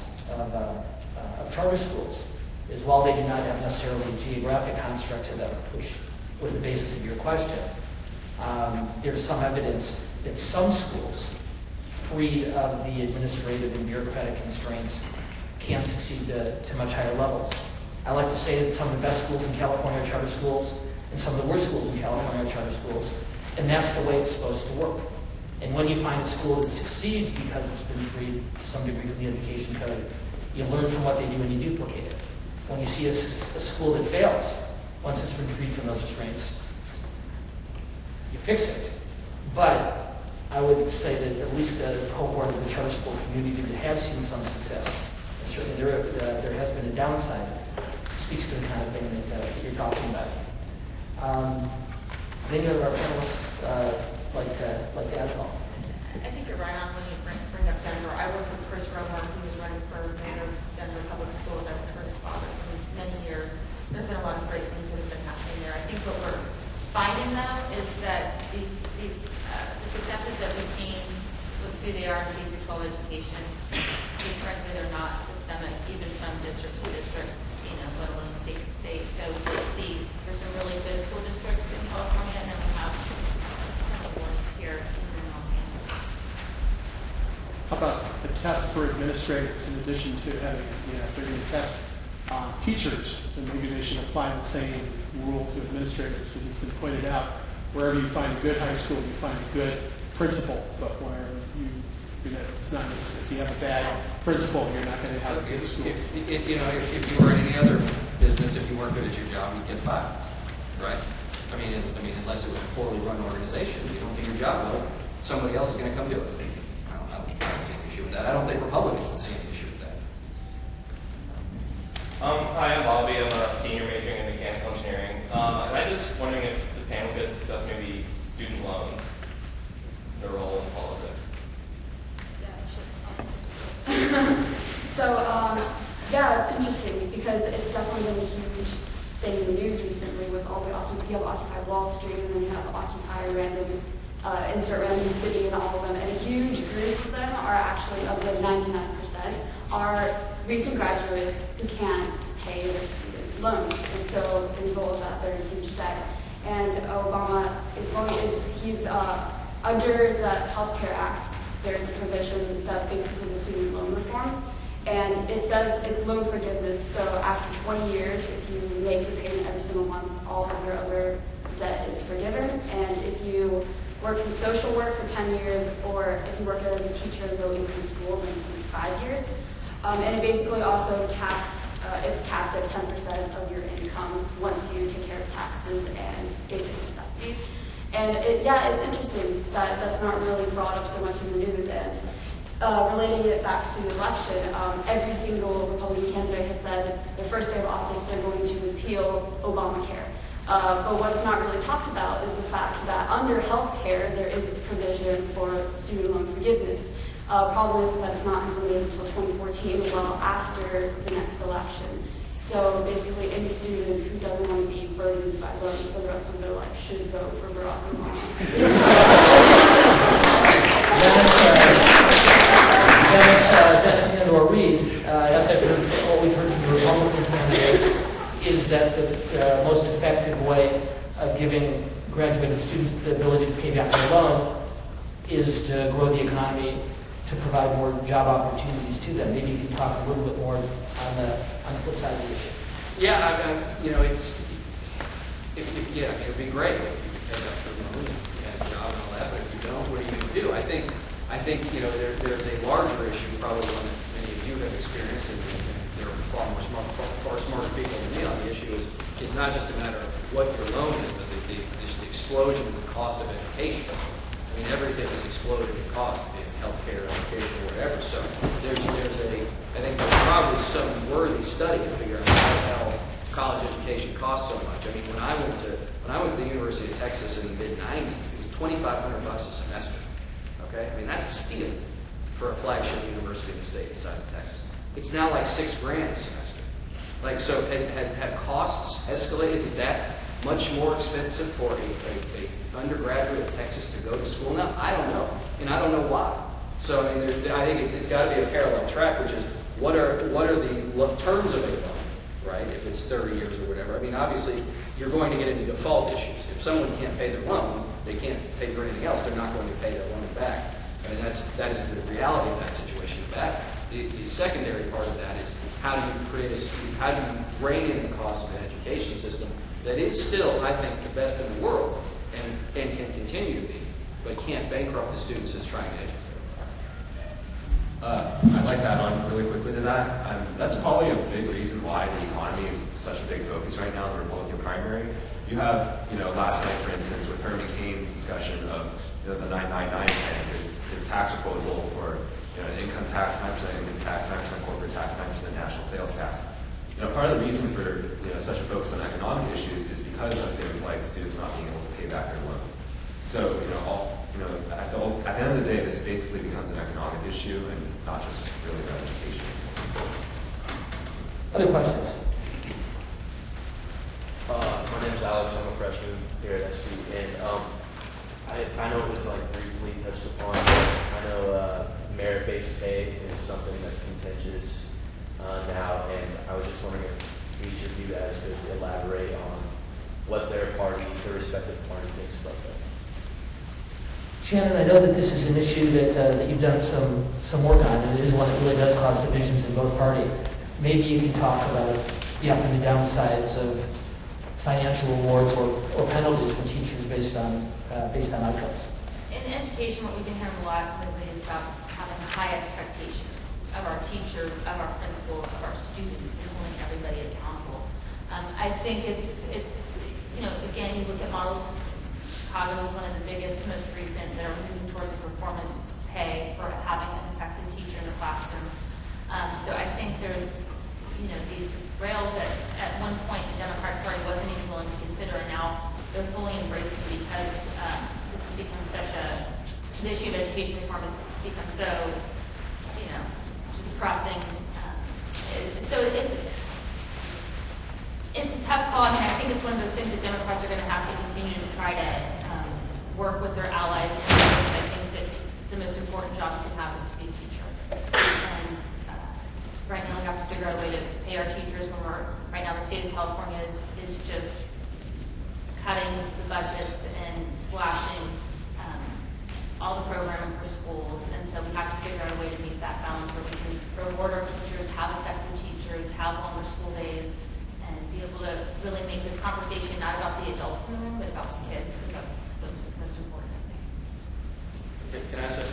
S1: of charter schools is while they do not have necessarily a geographic construct to them, which was the basis of your question, there's some evidence that some schools, freed of the administrative and bureaucratic constraints, can succeed to much higher levels. I like to say that some of the best schools in California are charter schools, and some of the worst schools in California are charter schools, and that's the way it's supposed to work. And when you find a school that succeeds because it's been freed to some degree from the education code, you learn from what they do and you duplicate it. When you see a school that fails, once it's been freed from those restraints, you fix it. But I would say that at least the cohort of the charter school community that has seen some success, and certainly there has been a downside, speaks to the kind of thing that you're talking about. Any of our panelists like to add at all?
S9: I think you're right on when you bring up Denver. I worked with Chris Romer, who was running for mayor of Denver Public Schools. I worked for his father for many years. There's been a lot of great things that have been happening there. I think what we're finding, though, is that the successes that we've seen with who they are in K-12 education, just frankly, they're not systemic, even from district to district, let alone state to state. So we see there's some really good school districts in California, and then we have some of the worst here in Los Angeles.
S8: How about a test for administrators in addition to having, if they're going to test teachers, then maybe they should apply the same rule to administrators, because it's been pointed out, wherever you find a good high school, you find a good principal, but where it's not if you have a bad principal, you're not going to have a good school.
S3: If you were in any other business, if you weren't good at your job, you'd get fired, right? I mean, unless it was a poorly run organization, if you don't do your job well, somebody else is going to come do it. I don't see an issue with that. I don't think Republicans would see an issue with that.
S10: Hi, I'm Bobby. I'm a senior majoring in mechanical engineering. And I'm just wondering if the panel could discuss maybe student loans, their role in politics.
S5: So, yeah, it's interesting because it's definitely been a huge thing in the news recently with all the you have Occupy Wall Street, and then you have Occupy Insert Random City, and all of them. And a huge group of them are actually, of the 99%, are recent graduates who can't pay their student loans. And so, as a result of that, they're in huge debt. And Obama he's under the Health Care Act. There's a provision that's basically the student loan reform. And it says it's loan forgiveness. So after 20 years, if you make your payment every single month, all of your other debt is forgiven. And if you work in social work for 10 years, or if you work as a teacher and go into school, then it's 5 years. And it basically also it's capped at 10% of your income once you take care of taxes and basic necessities. And it's interesting that that's not really brought up so much in the news. And relating it back to the election, every single Republican candidate has said their first day of office they're going to repeal Obamacare. But what's not really talked about is the fact that under health care there is this provision for student loan forgiveness. Problem is that it's not implemented until 2014, well after the next election. So basically, any student who doesn't want to be burdened by loans for the rest of their life should vote for Barack Obama.
S1: Dennis and/or Reed, as I've heard, what we've heard from the Republican candidates is that the most effective way of giving graduated students the ability to pay back their loan is to grow the economy, to provide more job opportunities to them. Maybe you can talk a little bit more on the flip side of the issue.
S3: Yeah, it'd be great if you could pay back your loan and you had a job and all that, but if you don't, what are you going to do? I think there's a larger issue, probably one that many of you have experienced, and there are far smarter people than me on the issue, is not just a matter of what your loan is, but just the explosion in the cost of education. I mean, everything is exploding in cost, be it healthcare, education, or whatever. So I think there's probably some worthy study to figure out how the hell college education costs so much. I mean, when I went to the University of Texas in the mid-'90s, it was $2,500 a semester. Okay, I mean that's a steal for a flagship university in the state the size of Texas. It's now like $6,000 a semester. Like, so have costs escalated? Is it that much more expensive for a undergraduate in Texas to go to school now? I don't know, and I don't know why. So I mean, I think it's got to be a parallel track, which is what are the terms of a loan, right? If it's 30 years or whatever. I mean, obviously, you're going to get into default issues. If someone can't pay their loan, they can't pay for anything else. They're not going to pay their loan back. I mean, that is the reality of that situation. The secondary part of that is how do you rein in the cost of an education system that is still, I think, the best in the world and can continue to be, but can't bankrupt the students that's trying to educate.
S6: I'd like to add on really quickly to that. That's probably a big reason why the economy is such a big focus right now in the Republican primary. You have, last night, for instance, with Herman Cain's discussion of the 999 plan, his tax proposal for an income tax, 9% income tax, 9% corporate tax, 9% national sales tax. Part of the reason for such a focus on economic issues is because of things like students not being able to pay back their loans. So, at the end of the day, this basically becomes an economic issue and not just really about education.
S1: Other questions?
S11: My name is Alex. I'm a freshman here at SC, and I know it was briefly touched upon. I know merit-based pay is something that's contentious now, and I was just wondering if each of you guys could elaborate on what their respective party thinks about that.
S1: Shannon, I know that this is an issue that you've done some work on, and it is one that really does cause divisions in both parties. Maybe you can talk about the up and the downsides of financial rewards or penalties for teachers based on outcomes.
S2: In education, what we've been hearing a lot lately is about having high expectations of our teachers, of our principals, of our students, and holding everybody accountable. I think it's again, you look at models. Chicago is one of the biggest, most recent that are moving towards a performance pay for having an effective teacher in the classroom. So I think there's, these rails that at one point the Democratic Party wasn't even willing to consider, and now they're fully embracing because this has become such the issue of education reform has become so, just pressing. So it's a tough call. I mean, I think it's one of those things that Democrats are going to have to continue to try to work with their allies. I think that the most important job you can have is to be a teacher. And right now we have to figure out a way to pay our teachers when right now the state of California is just cutting the budgets and slashing all the programming for schools. And so we have to figure out a way to meet that balance where we can reward our teachers, have effective teachers, have longer school days, and be able to really make this conversation not about the adults in the room, but about the kids, because that's what's most important, I think.
S3: Can I say,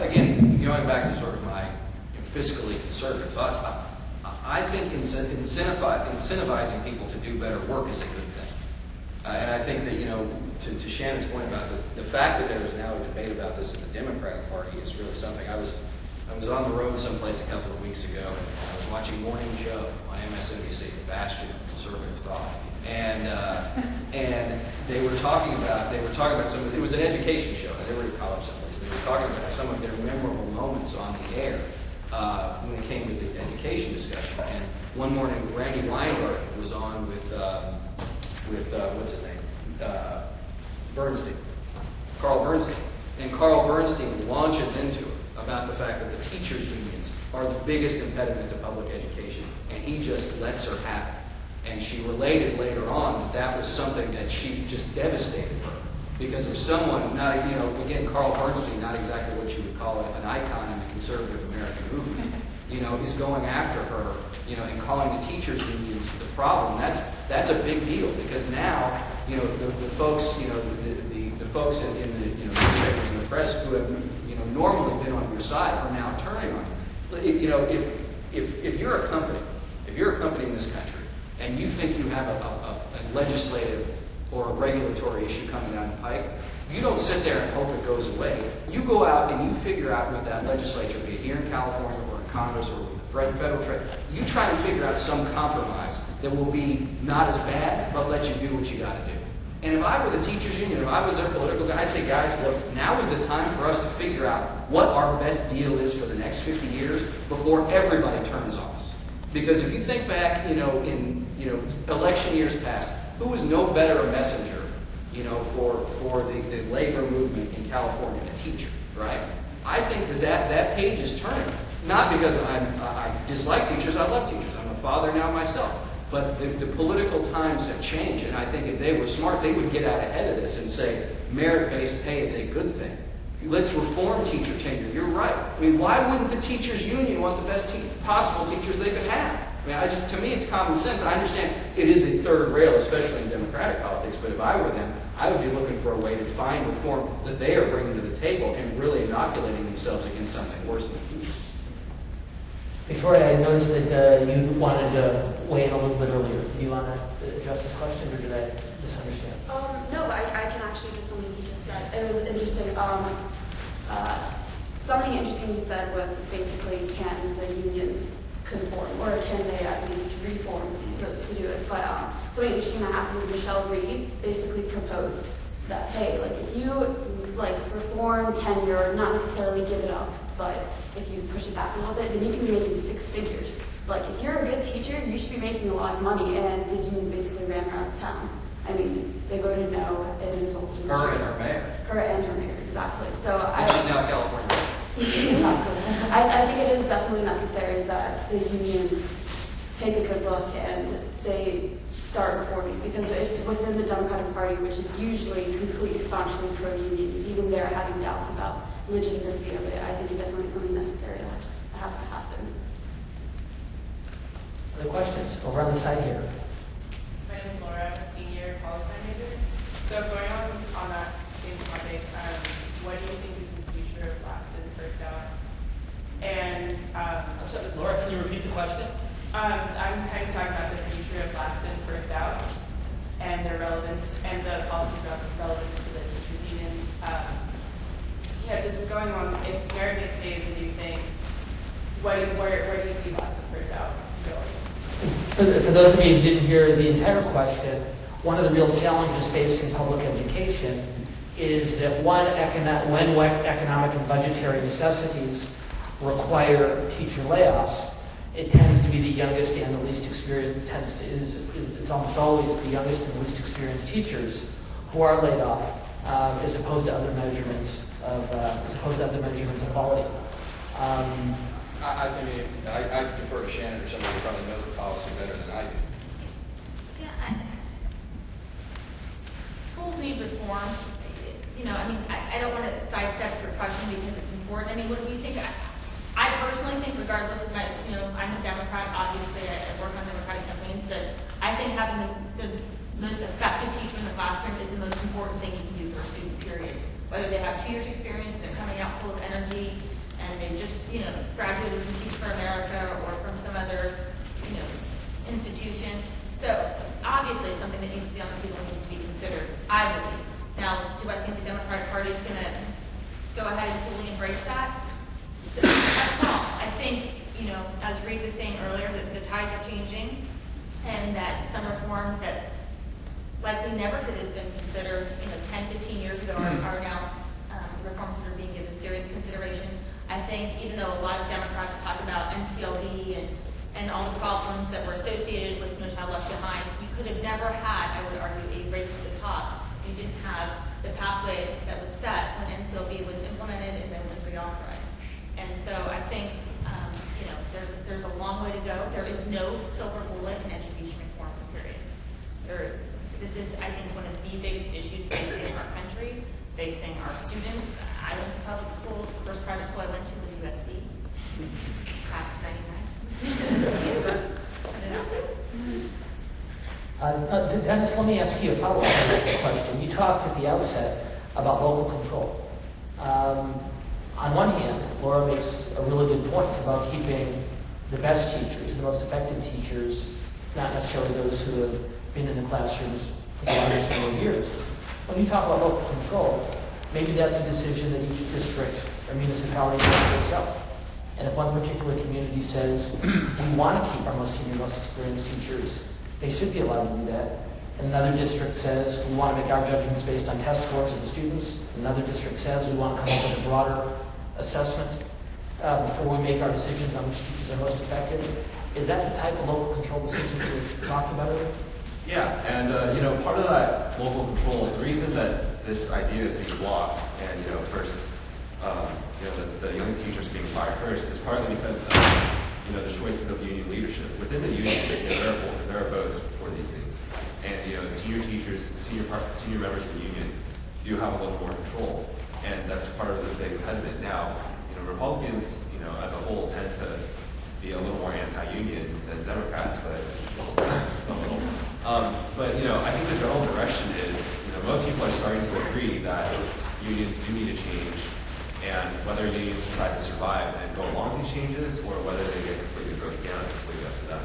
S3: again, going back to sort of my fiscally conservative thoughts, I think incentivizing people to do better work is a good thing. And I think that, to Shannon's point about the fact that there is now a debate about this in the Democratic Party is really something. I was on the road someplace a couple of weeks ago, and I was watching Morning Joe on MSNBC, the bastion of conservative thought, and they were talking about it was an education show. They were at college someplace. They were talking about some of their memorable moments on the air when it came to the education discussion. And one morning, Randy Weinberg was on with what's his name, Carl Bernstein, and Carl Bernstein launches into it about the fact that the teachers' unions are the biggest impediment to public education, and he just lets her have it. And she related later on that was something that she just devastated her because of someone, again, Carl Bernstein, not exactly what you would call an icon in the conservative American movement, is going after her, and calling the teachers' unions the problem. That's a big deal because now, the folks, the folks in the newspapers and the press who have normally been on your side are now turning on you. If you're a company in this country and you think you have a legislative or a regulatory issue coming down the pike, you don't sit there and hope it goes away. You go out and you figure out with that legislature, be it here in California or in Congress or with the federal trade, you try to figure out some compromise that will be not as bad, but let you do what you got to do. And if I were the teachers union, if I was their political guy, I'd say, guys, look, now is the time for us to figure out what our best deal is for the next 50 years before everybody turns on us. Because if you think back, in election years past, who was no better a messenger, for the labor movement in California, a teacher, right? I think that page is turning. not because I dislike teachers, I love teachers. I'm a father now myself. But the political times have changed, and I think if they were smart, they would get out ahead of this and say, merit-based pay is a good thing. Let's reform teacher tenure. You're right. I mean, why wouldn't the teachers' union want the best possible teachers they could have? I mean, to me, it's common sense. I understand it is a third rail, especially in Democratic politics, but if I were them, I would be looking for a way to find reform that they are bringing to the table and really inoculating themselves against something worse in the future.
S1: Victoria, I noticed that you wanted to weigh in a little bit earlier. Do you want to address this question, or did I misunderstand?
S5: No, I can actually do something you just said. It was interesting. Something interesting you said was basically, can the unions conform, or can they at least reform to do it? But something interesting that happened was Michelle Reed basically proposed that, hey, like if you reform tenure, not necessarily give it up, but if you push it back a little bit, then you can be making 6 figures. Like if you're a good teacher, you should be making a lot of money, and the unions basically ran her out of town. I mean, they voted no, and it resulted in
S3: Her and her mayor.
S5: Her and her mayor, exactly. So
S3: And she's now California.
S5: exactly. I think it is definitely necessary that the unions take a good look and they start reforming, because if within the Democratic Party, which is usually completely staunchly pro-union, even they're having doubts about legitimacy of it, I think it definitely is something necessary that has to happen.
S1: Other questions? Over on the side here.
S12: My name is Laura. I'm a senior poli-sci major. So going on that same topic, what do you think is the future of last in, first out? And
S1: I'm sorry, Laura, can you repeat the question?
S12: I'm kind of talking about the future of last in, first out, and their relevance, and the policies about the relevance to the teachers' unions. Yeah, this is going on. If merit-based pay is a new thing, where do you see last in, first out going?
S1: For those of you who didn't hear the entire question, one of the real challenges facing public education is that when economic and budgetary necessities require teacher layoffs, it tends to be the youngest and the least experienced. It's almost always the youngest and least experienced teachers who are laid off, as opposed to other measurements of quality.
S3: I defer to Shannon or somebody who probably knows the policy better than I do.
S2: Yeah, schools need reform. I don't want to sidestep your question because it's important. I mean, what do we think? I personally think, regardless of I'm a Democrat, obviously, I work on Democratic campaigns, but I think having the most effective teacher in the classroom is the most important thing you can do for a student, period. Whether they have 2 years experience, they're coming out full of energy, and they've just, graduated from Teach for America or from some other, institution. So, obviously, it's something that needs to be on the table and needs to be considered, I believe. Now, do I think the Democratic Party is going to go ahead and fully embrace that? I think, as Reed was saying earlier, that the tides are changing, and that some reforms that likely never could have been considered, 10, 15 years ago are now reforms that are being given serious consideration. I think even though a lot of Democrats talk about NCLB and all the problems that were associated with No Child Left Behind, you could have never had, I would argue, a race to the top. You didn't have the pathway that was set when NCLB was implemented and then was reauthorized. And so I think, there's a long way to go. There is no silver bullet in education reform, period. This is, I think, one of the biggest issues facing our country, facing our students. I went to public schools. The first private school I went to was USC. Class of 99.
S1: Dennis, let me ask you a follow-up question. You talked at the outset about local control. On one hand, Laura makes a really good point about keeping the best teachers, the most effective teachers, not necessarily those who have been in the classrooms for the longest number of years. When you talk about local control, maybe that's a decision that each district or municipality makes for itself. And if one particular community says, we want to keep our most senior, most experienced teachers, they should be allowed to do that. And another district says, we want to make our judgments based on test scores of the students. Another district says, we want to come up with a broader assessment before we make our decisions on which teachers are most effective. Is that the type of local control decisions we're talking about?
S6: Yeah, and part of that local control, the reason that this idea is being blocked, and first, the youngest teachers being fired first is partly because of the choices of union leadership. Within the union, there are votes for these things, and senior teachers, senior members of the union do have a little more control, and that's part of the big impediment. Now, Republicans, as a whole, tend to be a little more anti-union than Democrats, but I think the general direction is, most people are starting to agree that unions do need to change, and whether unions decide to survive and go along with these changes, or whether they get completely broken down, it's completely up to them.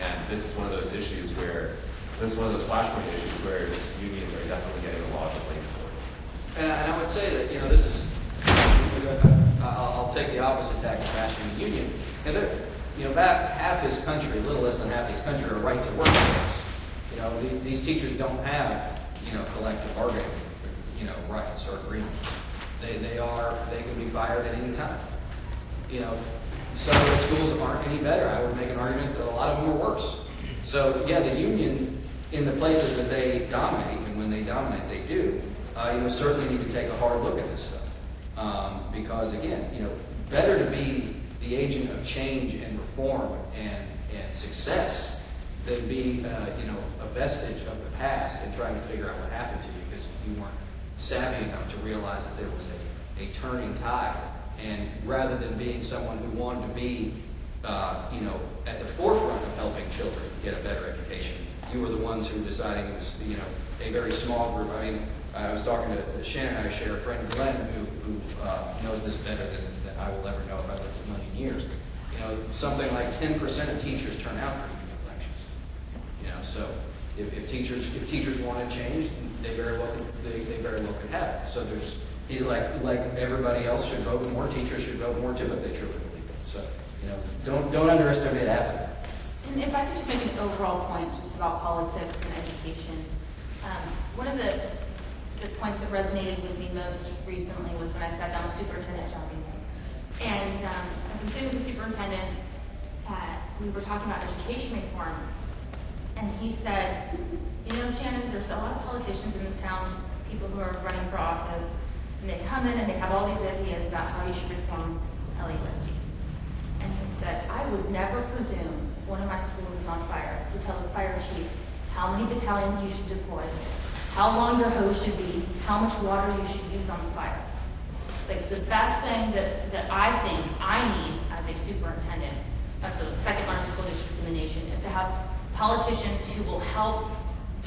S6: And this is one of those issues where, this is one of those flashpoint issues where unions are definitely getting a lot of blame for it.
S3: And I would say that, this is, I'll take the opposite tack of bashing the union. And about half this country, a little less than half this country, are right to work laws. These teachers don't have, collective bargaining, rights or agreements. They can be fired at any time. Some of the schools aren't any better. I would make an argument that a lot of them are worse. So yeah, the union in the places that they dominate, and when they dominate, they do. Certainly need to take a hard look at this stuff, because again, better to be the agent of change and reform and success than be a vestige of the past and trying to figure out what happened to you because you weren't savvy enough to realize that there was a turning tide. And rather than being someone who wanted to be at the forefront of helping children get a better education, you were the ones who were deciding it was a very small group. I mean, I was talking to Shannon and I share a friend, Glenn, who knows this better than I will ever know if I lived a million years. Something like 10% of teachers turn out for union elections. So if teachers want to change, they very well could have it. So there's like everybody else should vote more, teachers should vote more too if they truly believe it. So don't underestimate that.
S2: And if I could just make an overall point just about politics and education, one of the points that resonated with me most recently was when I sat down with Superintendent John. And as I'm sitting with the superintendent, we were talking about education reform, and he said, Shannon, there's a lot of politicians in this town, people who are running for office, and they come in and they have all these ideas about how you should reform LAUSD. And he said, I would never presume, if one of my schools is on fire, to tell the fire chief how many battalions you should deploy, how long your hose should be, how much water you should use on the fire. It's the best thing that I think I need as a superintendent of the second largest school district in the nation is to have politicians who will help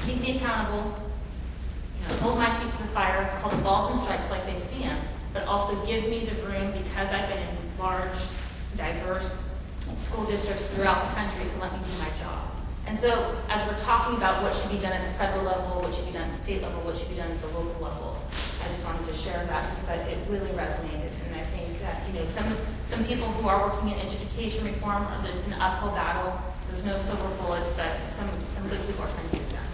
S2: keep me accountable, hold my feet to the fire, call the balls and strikes like they see them, but also give me the room because I've been in large, diverse school districts throughout the country to let me do my job. And so as we're talking about what should be done at the federal level, what should be done at the state level, what should be done at the local level, I just wanted to share that because it really resonated. And I think that, some people who are working in education reform, it's an uphill battle. There's no silver bullets, but some good people are trying to do that.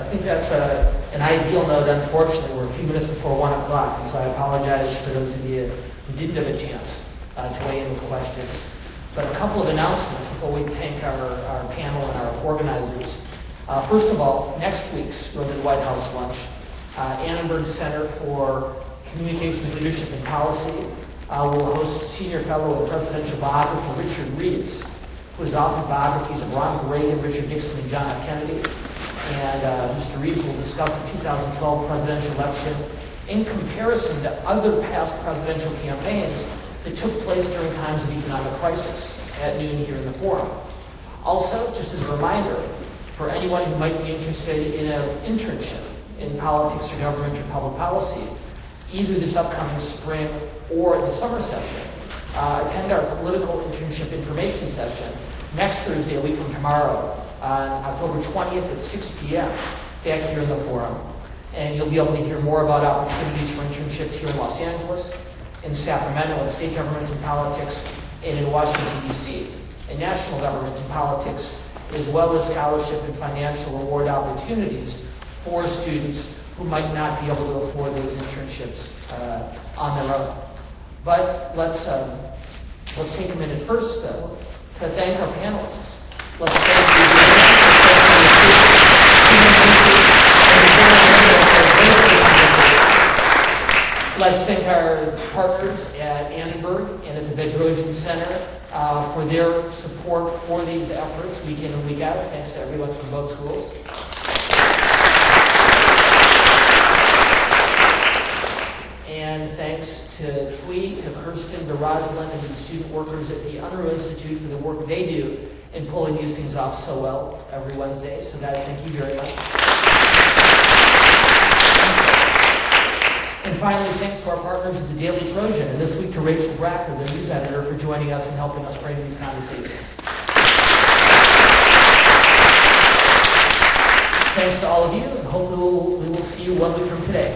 S1: I think that's an ideal note. Unfortunately, we're a few minutes before 1 o'clock, and so I apologize for those of you who didn't have a chance to weigh in with questions. But a couple of announcements before we thank our panel and our organizers. First of all, next week's Road to the White House lunch, Annenberg Center for Communications, Leadership, and Policy will host Senior Fellow and Presidential Biographer Richard Reeves, who has authored biographies of Ronald Reagan, Richard Nixon, and John F. Kennedy. And Mr. Reeves will discuss the 2012 presidential election in comparison to other past presidential campaigns that took place during times of economic crisis at noon here in the forum. Also, just as a reminder, for anyone who might be interested in an internship in politics or government or public policy, either this upcoming spring or the summer session, attend our political internship information session next Thursday, a week from tomorrow, on October 20th at 6 p.m. back here in the forum. And you'll be able to hear more about opportunities for internships here in Los Angeles, in Sacramento, in state government and politics, and in Washington, D.C., in national government and politics, as well as scholarship and financial reward opportunities for students who might not be able to afford those internships on their own. But let's take a minute first, though, to thank our panelists. Let's thank our partners at Annenberg and at the Bedrosian Center for their support for these efforts week in and week out. Thanks to everyone from both schools. And thanks to Twee, to Kirsten, to Rosalind, and to the student workers at the Unruh Institute for the work they do in pulling these things off so well every Wednesday. So guys, thank you very much. And finally, thanks to our partners at the Daily Trojan, and this week to Rachel Bracker, the news editor, for joining us and helping us frame these conversations. Thanks to all of you, and hopefully we will see you 1 week from today.